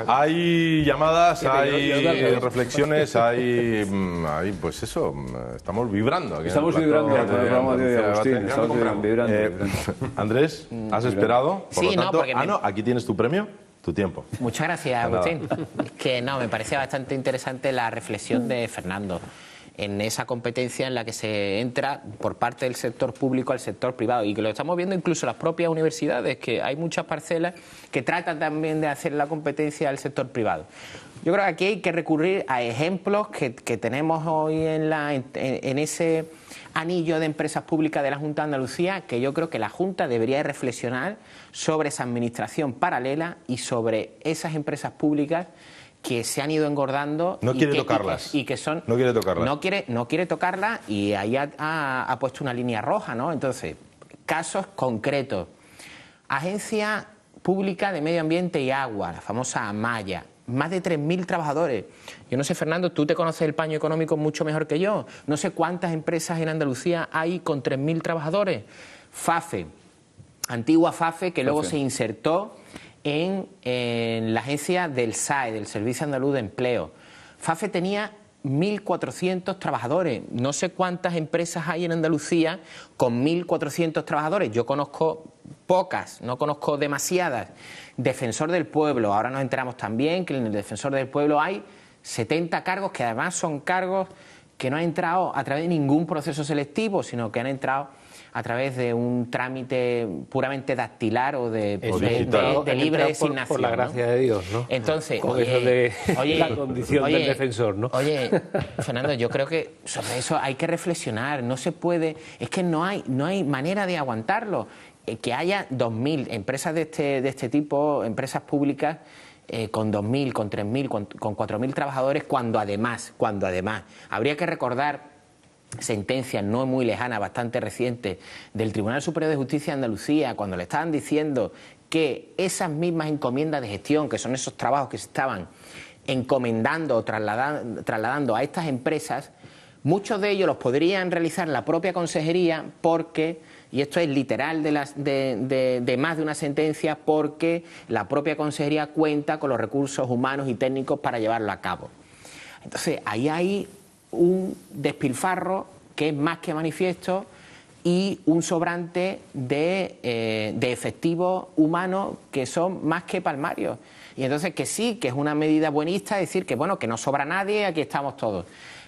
Hay llamadas, hay reflexiones, hay pues eso, estamos vibrando. Aquí estamos vibrando con el programa de Agustín. Estamos vibrando. Andrés, ¿has esperado? Por sí, lo tanto, no, aquí tienes tu premio, tu tiempo. Muchas gracias, Agustín. Es que no, me parece bastante interesante la reflexión de Fernando en esa competencia en la que se entra por parte del sector público al sector privado, y que lo estamos viendo incluso en las propias universidades, que hay muchas parcelas que tratan también de hacer la competencia al sector privado. Yo creo que aquí hay que recurrir a ejemplos que tenemos hoy en ese anillo de empresas públicas de la Junta de Andalucía, que yo creo que la Junta debería reflexionar sobre esa administración paralela y sobre esas empresas públicas que se han ido engordando. No quiere tocarlas. Y que son... No quiere tocarlas. No quiere tocarlas, y ahí ha puesto una línea roja, ¿no? Entonces, casos concretos. Agencia Pública de Medio Ambiente y Agua, la famosa AMAYA. Más de 3.000 trabajadores. Yo no sé, Fernando, tú te conoces el paño económico mucho mejor que yo. No sé cuántas empresas en Andalucía hay con 3.000 trabajadores. FAFE, antigua FAFE, que luego se insertó en la agencia del SAE, del Servicio Andaluz de Empleo. FAFE tenía 1.400 trabajadores. No sé cuántas empresas hay en Andalucía con 1.400 trabajadores. Yo conozco pocas, no conozco demasiadas. Defensor del Pueblo, ahora nos enteramos también que en el Defensor del Pueblo hay 70 cargos, que además son cargos que no han entrado a través de ningún proceso selectivo, sino que han entrado a través de un trámite puramente dactilar o de libre designación. Por la gracia de Dios, ¿no? Entonces, con eso de la condición del defensor, ¿no? Oye, Fernando, yo creo que sobre eso hay que reflexionar. No se puede, es que no hay manera de aguantarlo. Que haya 2.000 empresas de este tipo, empresas públicas, con 2.000, con 3.000, con 4.000 trabajadores, cuando además habría que recordar sentencias no muy lejanas, bastante recientes, del Tribunal Superior de Justicia de Andalucía, cuando le estaban diciendo que esas mismas encomiendas de gestión, que son esos trabajos que se estaban encomendando o trasladando a estas empresas, muchos de ellos los podrían realizar la propia consejería porque, y esto es literal de más de una sentencia, porque la propia consejería cuenta con los recursos humanos y técnicos para llevarlo a cabo. Entonces, ahí hay un despilfarro que es más que manifiesto y un sobrante de efectivos humanos que son más que palmarios. Y entonces que sí, que es una medida buenista decir que bueno, que no sobra nadie, aquí estamos todos,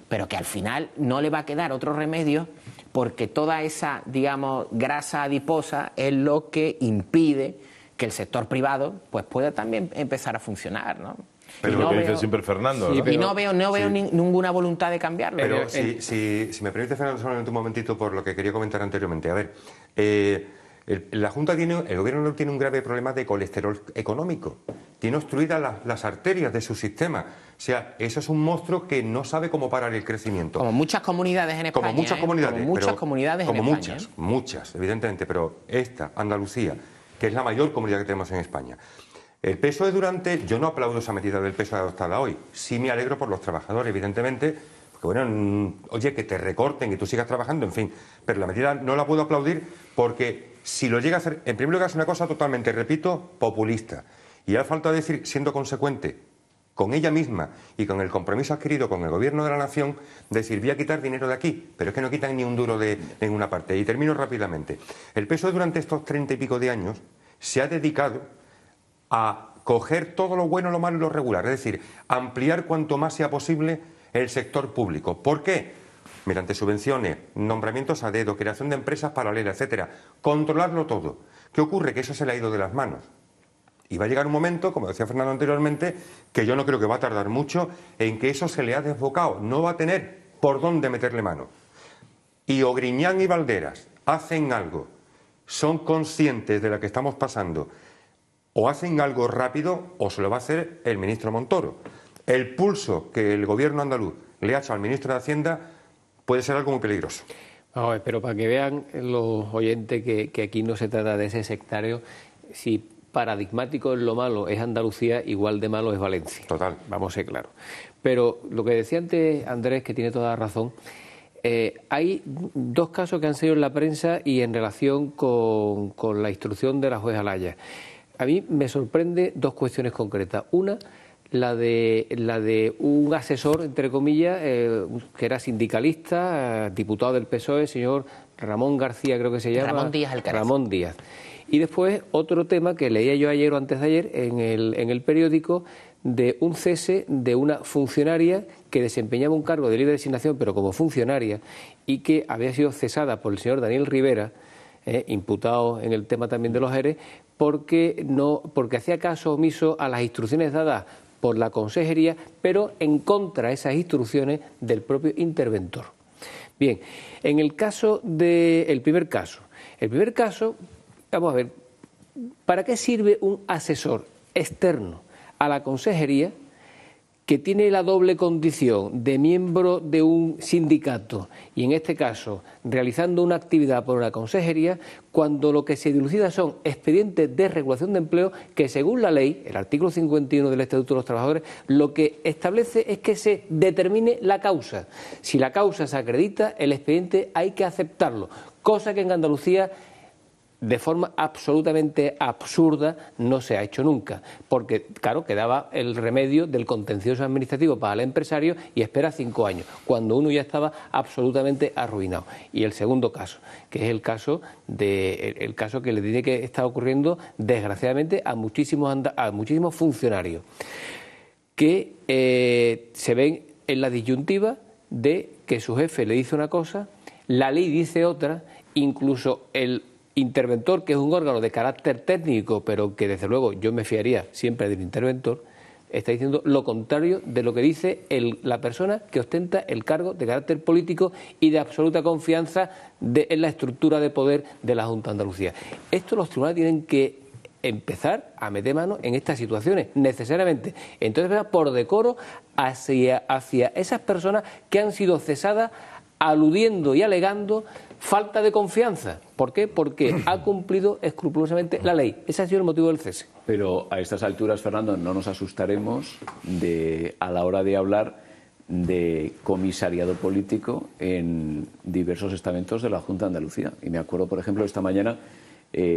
pero que al final no le va a quedar otro remedio, porque toda esa, digamos, grasa adiposa es lo que impide que el sector privado pues pueda también empezar a funcionar, ¿no? Pero lo que dice siempre Fernando, sí, y no veo ninguna voluntad de cambiarlo. Pero si me permite, Fernando, solamente un momentito por lo que quería comentar anteriormente. A ver, la Junta el Gobierno tiene un grave problema de colesterol económico. Tiene obstruidas las arterias de su sistema. O sea, eso es un monstruo que no sabe cómo parar el crecimiento. Como muchas comunidades en España. Como muchas comunidades. Como muchas comunidades en España. Muchas, evidentemente. Pero esta, Andalucía, que es la mayor comunidad que tenemos en España. El PSOE yo no aplaudo esa medida del PSOE adoptada hoy. Sí me alegro por los trabajadores, evidentemente, porque bueno, oye, que te recorten y tú sigas trabajando, en fin. Pero la medida no la puedo aplaudir porque si lo llega a hacer, en primer lugar es una cosa totalmente, repito, populista. Y hace falta decir, siendo consecuente con ella misma y con el compromiso adquirido con el Gobierno de la Nación, decir, voy a quitar dinero de aquí, pero es que no quitan ni un duro de ninguna parte. Y termino rápidamente. El PSOE durante estos 30 y pico de años se ha dedicado a coger todo lo bueno, lo malo y lo regular, es decir, ampliar cuanto más sea posible el sector público. ¿Por qué? Mediante subvenciones, nombramientos a dedo, creación de empresas paralelas, etcétera. Controlarlo todo. ¿Qué ocurre? Que eso se le ha ido de las manos. Y va a llegar un momento, como decía Fernando anteriormente, que yo no creo que va a tardar mucho en que eso se le ha desbocado. No va a tener por dónde meterle mano. Y o Griñán y Valderas hacen algo, son conscientes de lo que estamos pasando, o hacen algo rápido o se lo va a hacer el ministro Montoro. El pulso que el gobierno andaluz le ha hecho al ministro de Hacienda puede ser algo muy peligroso. Vamos a ver, pero para que vean los oyentes que aquí no se trata de ese sectario, si paradigmático en lo malo es Andalucía, igual de malo es Valencia. Total. Vamos a ser claros. Pero lo que decía antes Andrés, que tiene toda la razón, hay dos casos que han salido en la prensa y en relación con la instrucción de la jueza Laya. a mí me sorprende dos cuestiones concretas. Una, la de un asesor, entre comillas, que era sindicalista, diputado del PSOE, señor Ramón García, creo que se llama. Ramón Díaz Alcaraz. Ramón Díaz. Y después otro tema que leía yo ayer o antes de ayer en el periódico, de un cese de una funcionaria que desempeñaba un cargo de libre designación, pero como funcionaria, y que había sido cesada por el señor Daniel Rivera, imputado en el tema también de los ERE, porque hacía caso omiso a las instrucciones dadas por la consejería, pero en contra de esas instrucciones del propio interventor. Bien, en el caso el primer caso, vamos a ver, ¿para qué sirve un asesor externo a la consejería que tiene la doble condición de miembro de un sindicato y, en este caso, realizando una actividad por la consejería, cuando lo que se dilucida son expedientes de regulación de empleo que, según la ley, el artículo 51 del Estatuto de los Trabajadores, lo que establece es que se determine la causa. Si la causa se acredita, el expediente hay que aceptarlo, cosa que en Andalucía, de forma absolutamente absurda, no se ha hecho nunca, porque, claro, quedaba el remedio del contencioso administrativo para el empresario y espera 5 años, cuando uno ya estaba absolutamente arruinado. Y el segundo caso, que es el caso que le tiene que estar ocurriendo, desgraciadamente, a muchísimos funcionarios que se ven en la disyuntiva de que su jefe le dice una cosa, la ley dice otra, incluso el interventor, que es un órgano de carácter técnico, pero que desde luego yo me fiaría siempre del interventor, está diciendo lo contrario de lo que dice la persona que ostenta el cargo de carácter político y de absoluta confianza en la estructura de poder de la Junta de Andalucía. Esto los tribunales tienen que empezar a meter mano en estas situaciones, necesariamente. Entonces, por decoro hacia esas personas que han sido cesadas aludiendo y alegando falta de confianza. ¿Por qué? Porque ha cumplido escrupulosamente la ley. Ese ha sido el motivo del cese. Pero a estas alturas, Fernando, no nos asustaremos a la hora de hablar de comisariado político en diversos estamentos de la Junta de Andalucía. Y me acuerdo, por ejemplo, esta mañana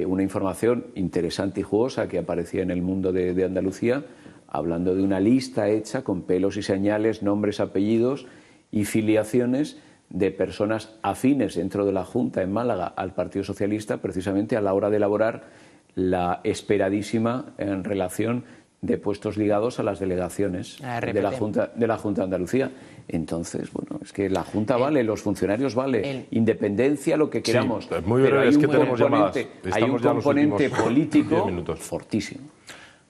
una información interesante y jugosa que aparecía en El Mundo de Andalucía, hablando de una lista hecha con pelos y señales, nombres, apellidos y filiaciones de personas afines dentro de la Junta en Málaga al Partido Socialista, precisamente a la hora de elaborar la esperadísima en relación de puestos ligados a las delegaciones de la Junta de Andalucía. Entonces, bueno, es que la Junta vale, los funcionarios vale, independencia, lo que queramos. Sí, muy breve, es que tenemos llamadas. Hay un componente político fortísimo.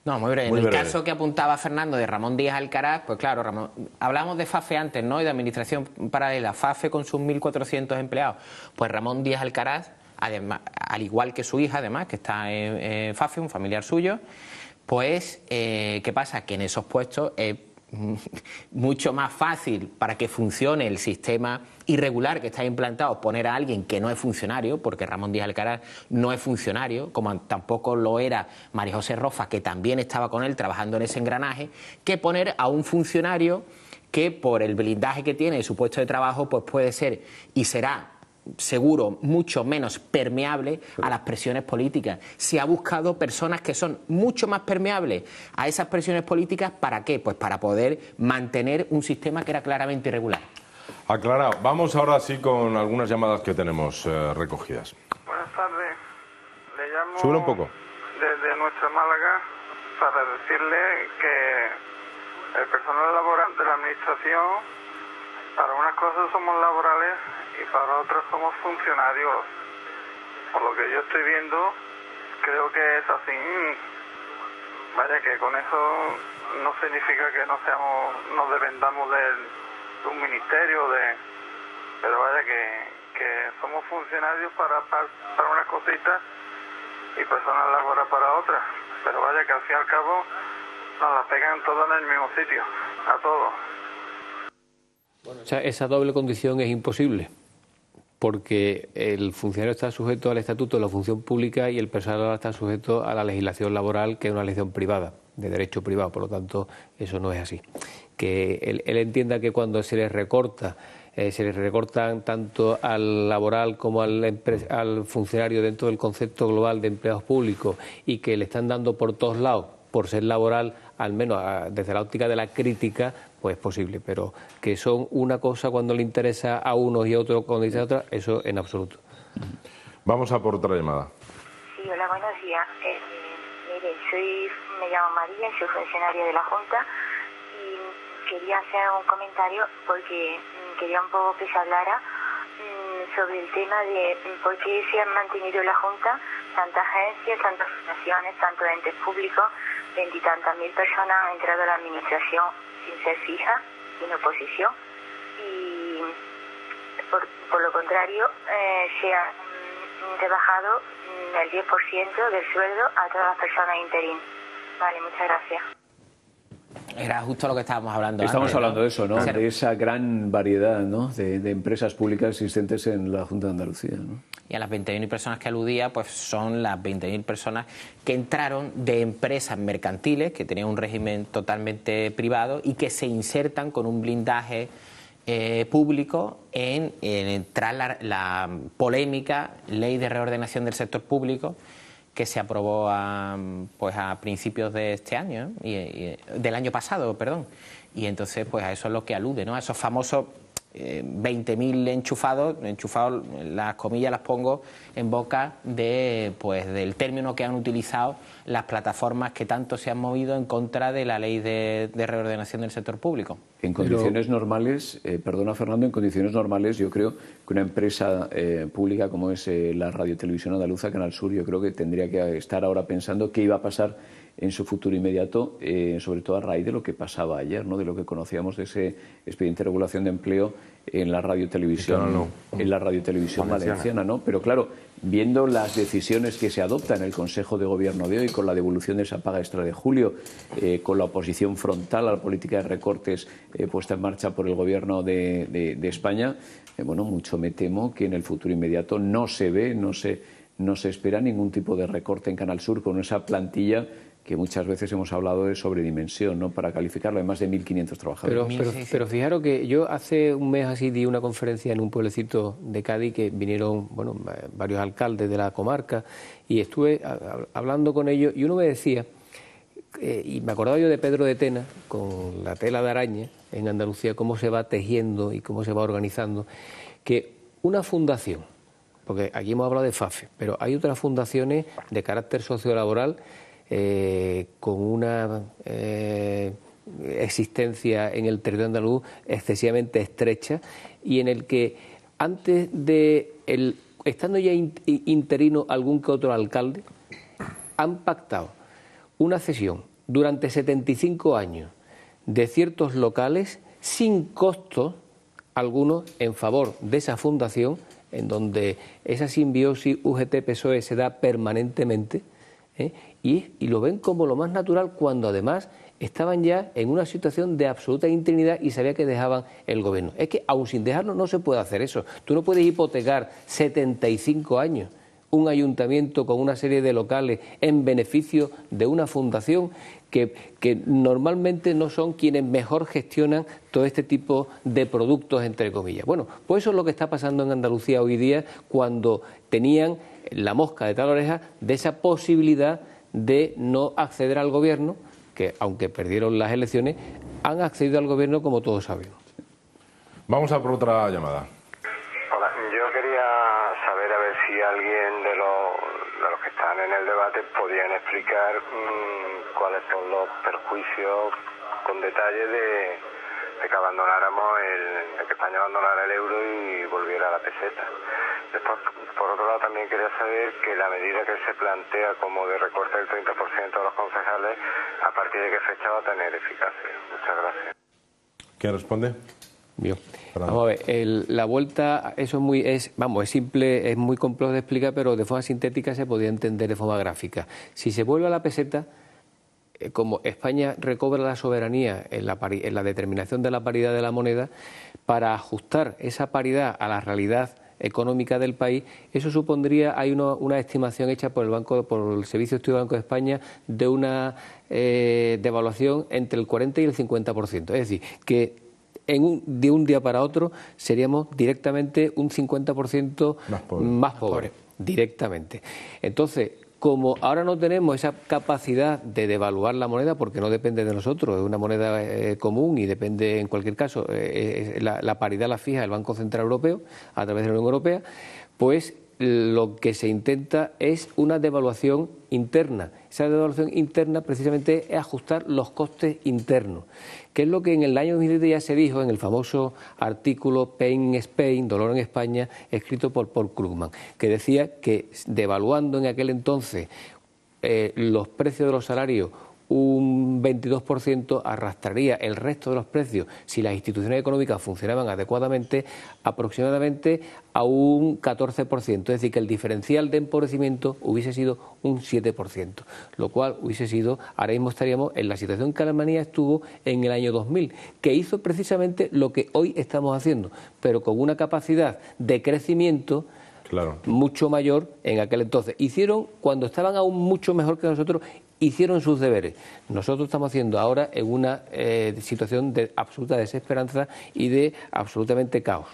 No, muy breve. En el caso que apuntaba Fernando de Ramón Díaz Alcaraz, pues claro, hablamos de FAFE antes, ¿no? Y de administración paralela. FAFE con sus 1.400 empleados. Pues Ramón Díaz Alcaraz, además, al igual que su hija, además, que está en FAFE, un familiar suyo, pues, ¿qué pasa? Que en esos puestos es mucho más fácil para que funcione el sistema irregular que está implantado poner a alguien que no es funcionario, porque Ramón Díaz Alcaraz no es funcionario, como tampoco lo era María José Rofa, que también estaba con él trabajando en ese engranaje, que poner a un funcionario que, por el blindaje que tiene de su puesto de trabajo, pues puede ser y será seguro mucho menos permeable a las presiones políticas. Se ha buscado personas que son mucho más permeables a esas presiones políticas. ¿Para qué? Pues para poder mantener un sistema que era claramente irregular. Aclarado. Vamos ahora sí con algunas llamadas que tenemos recogidas. Buenas tardes. Le llamo Sube un poco. Desde nuestra Málaga para decirle que el personal laboral de la administración, para unas cosas somos laborales y para otras somos funcionarios. Por lo que yo estoy viendo, creo que es así. Vaya, que con eso no significa que nos dependamos de un ministerio, pero vaya que somos funcionarios para unas cositas y personal laboral para otras. Pero vaya que al fin y al cabo nos las pegan todas en el mismo sitio, a todos. O sea, esa doble condición es imposible, porque el funcionario está sujeto al Estatuto de la Función Pública y el personal está sujeto a la legislación laboral, que es una legislación privada, de derecho privado. Por lo tanto, eso no es así. Que él entienda que cuando se le recorta se le recortan tanto al laboral como al funcionario dentro del concepto global de empleados públicos y que le están dando por todos lados por ser laboral, al menos desde la óptica de la crítica, pues es posible, pero que son una cosa cuando le interesa a unos y a otros cuando le interesa a otros, eso en absoluto. Vamos a por otra llamada. Sí, hola, buenos días. Mire, me llamo María, soy funcionaria de la Junta y quería hacer un comentario porque quería un poco que se hablara sobre el tema de por qué se han mantenido en la Junta tantas agencias, tantas fundaciones, tantos entes públicos, 20 y tantas mil personas han entrado a la administración sin ser fijas, sin oposición, y por lo contrario se ha rebajado el 10% del sueldo a todas las personas interinas. Vale, muchas gracias. Era justo lo que estábamos hablando. Estamos antes, hablando ¿no? de eso, ¿no? De esa gran variedad, ¿no? de empresas públicas existentes en la Junta de Andalucía, ¿no? Y a las 20.000 personas que aludía, pues son las 20.000 personas que entraron de empresas mercantiles, que tenían un régimen totalmente privado y que se insertan con un blindaje público tras la polémica ley de reordenación del sector público que se aprobó a principios de este año, del año pasado, perdón. Y entonces, pues a eso es lo que alude, ¿no? A esos famosos 20.000 enchufados, las comillas las pongo en boca del término que han utilizado las plataformas que tanto se han movido en contra de la ley de reordenación del sector público. En condiciones normales, perdona Fernando, en condiciones normales yo creo que una empresa pública como es la Radio Televisión Andaluza, Canal Sur, yo creo que tendría que estar ahora pensando qué iba a pasar en su futuro inmediato, sobre todo a raíz de lo que pasaba ayer, ¿no? De lo que conocíamos de ese expediente de regulación de empleo en la radiotelevisión, valenciana, ¿no? Pero claro, viendo las decisiones que se adoptan en el Consejo de Gobierno de hoy, con la devolución de esa paga extra de julio, con la oposición frontal a la política de recortes puesta en marcha por el Gobierno de España, bueno, mucho me temo que en el futuro inmediato no se espera ningún tipo de recorte en Canal Sur con esa plantilla que muchas veces hemos hablado de sobredimensión, ¿no? Para calificarlo, hay más de 1.500 trabajadores. Pero fijaros que yo hace un mes así di una conferencia en un pueblecito de Cádiz que vinieron varios alcaldes de la comarca y estuve hablando con ellos y uno me decía, y me acordaba yo de Pedro de Tena, con la tela de araña en Andalucía, cómo se va tejiendo y cómo se va organizando, que una fundación, porque aquí hemos hablado de FAFE, pero hay otras fundaciones de carácter sociolaboral con una existencia en el territorio andaluz excesivamente estrecha y en el que antes de estando ya interino algún que otro alcalde, han pactado una cesión durante 75 años de ciertos locales sin costo alguno en favor de esa fundación, en donde esa simbiosis UGT-PSOE se da permanentemente, y lo ven como lo más natural cuando además estaban ya en una situación de absoluta interinidad y sabía que dejaban el gobierno. Es que aun sin dejarlo no se puede hacer eso. Tú no puedes hipotecar 75 años un ayuntamiento con una serie de locales en beneficio de una fundación que normalmente no son quienes mejor gestionan todo este tipo de productos, entre comillas. Bueno, pues eso es lo que está pasando en Andalucía hoy día cuando tenían la mosca de tal oreja de esa posibilidad de no acceder al gobierno, que aunque perdieron las elecciones, han accedido al gobierno como todos sabemos. Vamos a por otra llamada. Hola, yo quería saber a ver si alguien de los que están en el debate podían explicar cuáles son los perjuicios con detalle de que abandonáramos de que España abandonara el euro y volviera a la peseta. Después, por otro lado, también quería saber que la medida que se plantea como de recorte del 30% de los concejales, a partir de qué fecha va a tener eficacia. Muchas gracias. ¿Quién responde? Yo. Vamos a ver, la vuelta, eso es simple, es muy complejo de explicar, pero de forma sintética se podría entender de forma gráfica. Si se vuelve a la peseta, como España recobra la soberanía en la determinación de la paridad de la moneda, para ajustar esa paridad a la realidad económica del país, eso supondría, hay una estimación hecha por el Servicio de Estudio del Banco de España de una devaluación entre el 40 y el 50%. Es decir, que de un día para otro seríamos directamente un 50% más pobres, directamente. Entonces, como ahora no tenemos esa capacidad de devaluar la moneda, porque no depende de nosotros, es una moneda común y depende, en cualquier caso, la paridad la fija el Banco Central Europeo a través de la Unión Europea, pues lo que se intenta es una devaluación interna. Esa devaluación interna precisamente es ajustar los costes internos, que es lo que en el año 2010 ya se dijo en el famoso artículo Pain in Spain, Dolor en España, escrito por Paul Krugman, que decía que devaluando en aquel entonces los precios de los salarios un 22%, arrastraría el resto de los precios, si las instituciones económicas funcionaban adecuadamente, aproximadamente a un 14%. Es decir, que el diferencial de empobrecimiento hubiese sido un 7%, lo cual hubiese sido, ahora mismo estaríamos en la situación que Alemania estuvo en el año 2000, que hizo precisamente lo que hoy estamos haciendo, pero con una capacidad de crecimiento mucho mayor en aquel entonces. Hicieron, cuando estaban aún mucho mejor que nosotros, hicieron sus deberes. Nosotros estamos haciendo ahora en una situación de absoluta desesperanza y de absolutamente caos.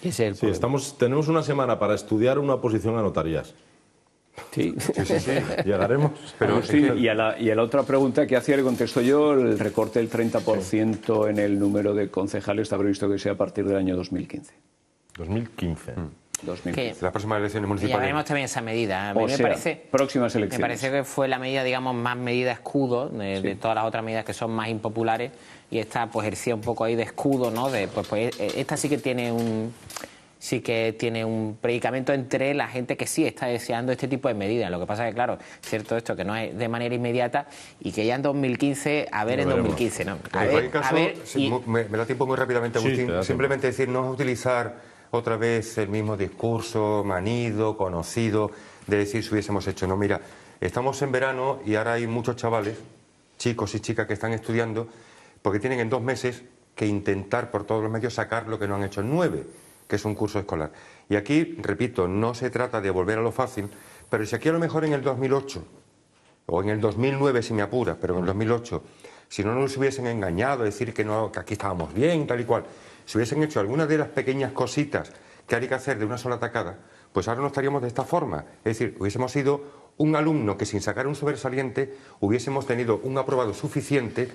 Ese es el problema. Tenemos una semana para estudiar una oposición a notarías. Sí. Llegaremos. Pero sí, y a la otra pregunta que hacía le contesto yo, el recorte del 30% en el número de concejales está previsto que sea a partir del año 2015. 2015. 2015. Las próximas elecciones municipales. Ya veremos también esa medida. A mí me parece, próximas elecciones. Me parece que fue la medida, digamos, más medida escudo de todas las otras medidas que son más impopulares, y esta pues ejercía un poco ahí de escudo, ¿no? Pues esta sí que tiene un predicamento entre la gente que sí está deseando este tipo de medidas. Lo que pasa es que, claro, cierto esto, que no es de manera inmediata y que ya en 2015, a ver en 2015, ¿no? Me da tiempo muy rápidamente, Agustín. Sí, simplemente decir, no utilizar otra vez el mismo discurso manido, conocido, de decir si hubiésemos hecho. No, mira, estamos en verano y ahora hay muchos chavales, chicos y chicas, que están estudiando porque tienen en 2 meses que intentar por todos los medios sacar lo que no han hecho en 9, que es un curso escolar. Y aquí, repito, no se trata de volver a lo fácil, pero si aquí a lo mejor en el 2008, o en el 2009 si me apuras, pero en el 2008, si no nos hubiesen engañado, decir que aquí estábamos bien, tal y cual, si hubiesen hecho algunas de las pequeñas cositas que hay que hacer de una sola tacada, pues ahora no estaríamos de esta forma. Es decir, hubiésemos sido un alumno que sin sacar un sobresaliente hubiésemos tenido un aprobado suficiente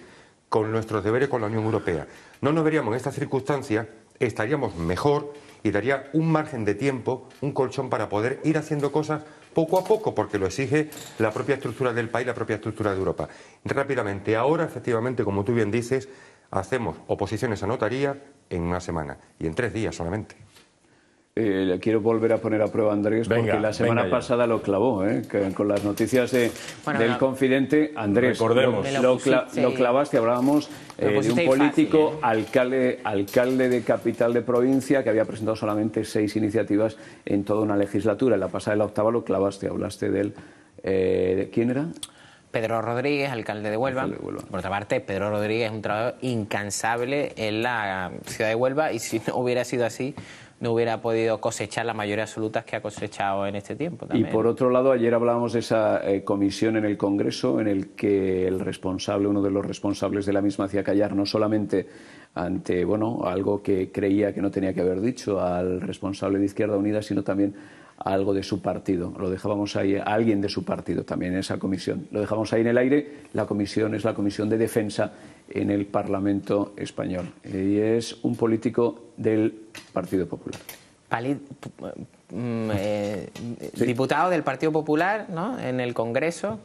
con nuestros deberes con la Unión Europea. No nos veríamos en estas circunstancias, estaríamos mejor y daría un margen de tiempo, un colchón para poder ir haciendo cosas poco a poco, porque lo exige la propia estructura del país, la propia estructura de Europa. Rápidamente, ahora, efectivamente, como tú bien dices, hacemos oposiciones a notaría en una semana y en 3 días solamente. Quiero volver a poner a prueba a Andrés, porque la semana pasada lo clavó, con las noticias del Confidente. Andrés, lo clavaste, hablábamos de un político, alcalde de capital de provincia, que había presentado solamente 6 iniciativas en toda una legislatura. En la pasada, en la octava, lo clavaste, hablaste de él. ¿De quién era? Pedro Rodríguez, alcalde de Huelva. Por otra parte, Pedro Rodríguez es un trabajo incansable en la ciudad de Huelva, y si no hubiera sido así, no hubiera podido cosechar la mayoría absoluta que ha cosechado en este tiempo también. Y por otro lado, ayer hablábamos de esa comisión en el Congreso, en el que uno de los responsables de la misma, hacía callar no solamente ante algo que creía que no tenía que haber dicho al responsable de Izquierda Unida, sino también a algo de su partido. Lo dejábamos ahí, a alguien de su partido también en esa comisión. Lo dejamos ahí en el aire. La comisión es la Comisión de Defensa en el Parlamento español. Y es un político del Partido Popular. Diputado del Partido Popular, ¿no?, en el Congreso.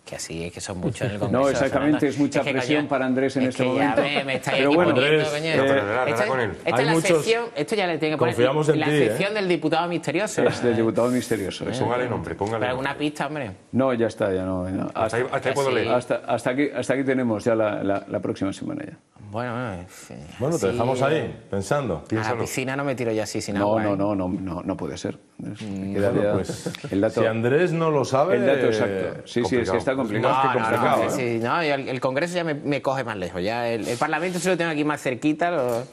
Que así es, que son muchos en el Congreso. No, exactamente, es mucha presión para Andrés en este momento. Pero bueno, esta es la sección, esto ya le tiene que poner, la sección del diputado misterioso. Es del diputado misterioso. Póngale nombre, póngale. ¿Pero alguna pista, hombre? No, ya está, ya no. Hasta ahí puedo leer. Hasta aquí tenemos ya la próxima semana ya. Bueno, te dejamos ahí, pensando. A la piscina no me tiro yo así sin agua. No puede ser. Si Andrés no lo sabe... El dato exacto. Sí, es que está complicado. El Congreso ya me coge más lejos. Ya el Parlamento se lo tengo aquí más cerquita.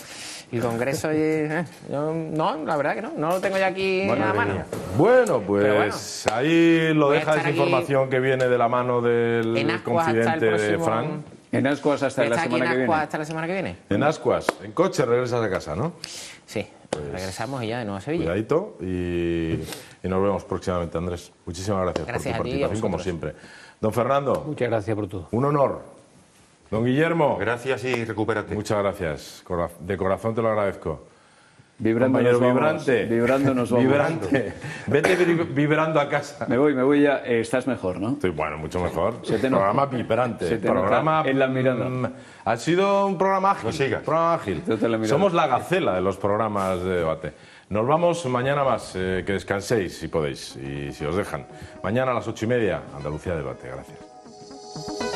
El Congreso, no, la verdad que no lo tengo ya aquí a la mano. Bueno, pues ahí lo deja esa información que viene de la mano del Confidente de Fran. En Ascuas hasta la semana que viene. ¿Hasta la semana que viene? En Ascuas, en coche regresas a casa, ¿no? Sí, regresamos y ya de nuevo a Sevilla. Cuidadito y nos vemos próximamente, Andrés. Muchísimas gracias por tu a ti y a participación, como vosotros. siempre. Don Fernando. Muchas gracias por todo. Un honor. Don Guillermo. Gracias y recupérate. Muchas gracias. De corazón te lo agradezco. Vibrando Compañero nos vamos. vibrante. Vibrando nos vamos. Vibrante. Vete vibrando a casa. Me voy ya. Estás mejor, ¿no? Sí, bueno, mucho mejor. Se te nota. Programa vibrante. Se te Programa nota en la mirada. Ha sido un programa ágil. No sigas. Programa ágil. Se te la mirada. Somos la gacela de los programas de debate. Nos vamos mañana más. Que descanséis si podéis y si os dejan. Mañana a las 8:30, Andalucía Debate. Gracias.